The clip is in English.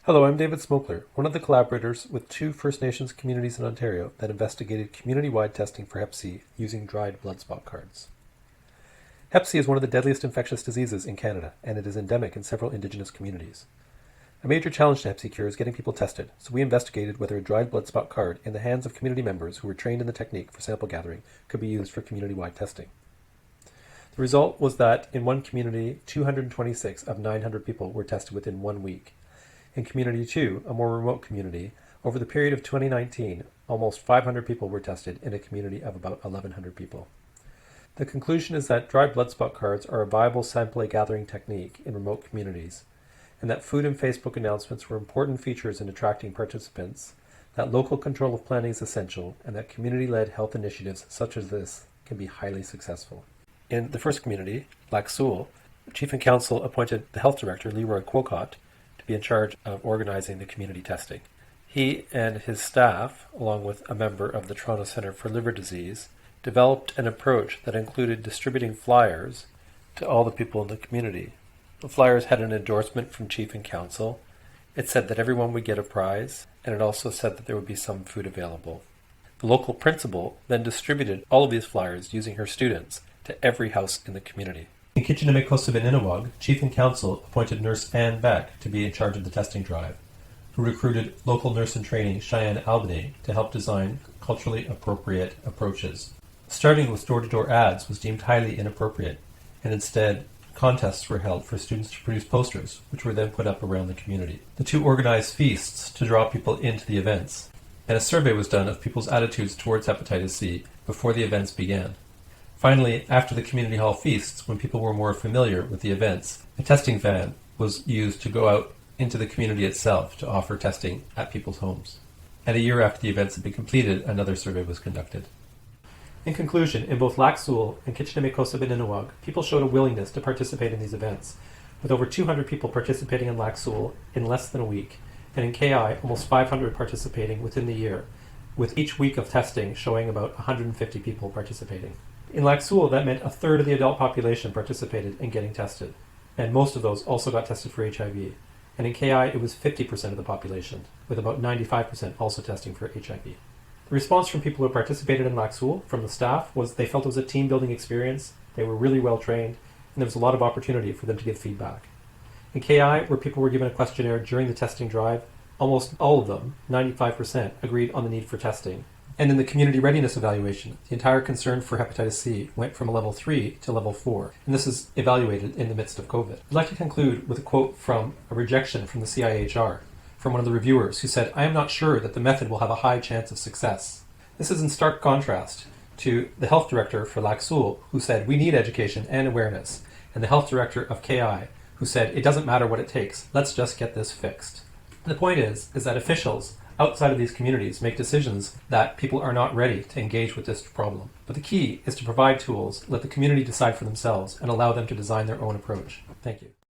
Hello, I'm David Smokler, one of the collaborators with two First Nations communities in Ontario that investigated community-wide testing for Hep C using dried blood spot cards. Hep C is one of the deadliest infectious diseases in Canada, and it is endemic in several Indigenous communities. A major challenge to Hep C cure is getting people tested, so we investigated whether a dried blood spot card in the hands of community members who were trained in the technique for sample gathering could be used for community-wide testing. The result was that in one community, 226 of 900 people were tested within 1 week. In Community 2, a more remote community, over the period of 2019, almost 500 people were tested in a community of about 1,100 people. The conclusion is that dried blood spot cards are a viable sample gathering technique in remote communities, and that food and Facebook announcements were important features in attracting participants, that local control of planning is essential, and that community-led health initiatives such as this can be highly successful. In the first community, Lac Seul, Chief and Council appointed the health director, Leroy Quocott, to be in charge of organizing the community testing. He and his staff, along with a member of the Toronto Centre for Liver Disease, developed an approach that included distributing flyers to all the people in the community. The flyers had an endorsement from Chief and Council. It said that everyone would get a prize, and it also said that there would be some food available. The local principal then distributed all of these flyers using her students to every house in the community. In Kitchener-May-Cossavin-Inawag, Chief and Council appointed Nurse Anne Beck to be in charge of the testing drive, who recruited local nurse in training Cheyenne Albany to help design culturally appropriate approaches. Starting with door-to-door ads was deemed highly inappropriate, and instead contests were held for students to produce posters, which were then put up around the community. The two organized feasts to draw people into the events, and a survey was done of people's attitudes towards hepatitis C before the events began. Finally, after the community hall feasts, when people were more familiar with the events, a testing van was used to go out into the community itself to offer testing at people's homes. And a year after the events had been completed, another survey was conducted. In conclusion, in both Lac Seul and Kitchener-May-Cossavin-Inawag, people showed a willingness to participate in these events, with over 200 people participating in Lac Seul in less than a week, and in KI, almost 500 participating within the year, with each week of testing showing about 150 people participating. In Lac Seul, that meant a third of the adult population participated in getting tested, and most of those also got tested for HIV. And in KI, it was 50% of the population, with about 95% also testing for HIV. The response from people who participated in Lac Seul, from the staff, was they felt it was a team-building experience, they were really well trained, and there was a lot of opportunity for them to give feedback. In KI, where people were given a questionnaire during the testing drive, almost all of them, 95%, agreed on the need for testing. And in the community readiness evaluation, the entire concern for hepatitis C went from a level 3 to level 4, and this is evaluated in the midst of COVID. I'd like to conclude with a quote from a rejection from the CIHR, from one of the reviewers, who said, "I am not sure that the method will have a high chance of success." This is in stark contrast to the health director for Lac Seul, who said, "We need education and awareness," and the health director of KI, who said, "It doesn't matter what it takes, let's just get this fixed." The point is that officials outside of these communities make decisions that people are not ready to engage with this problem. But the key is to provide tools, let the community decide for themselves, and allow them to design their own approach. Thank you.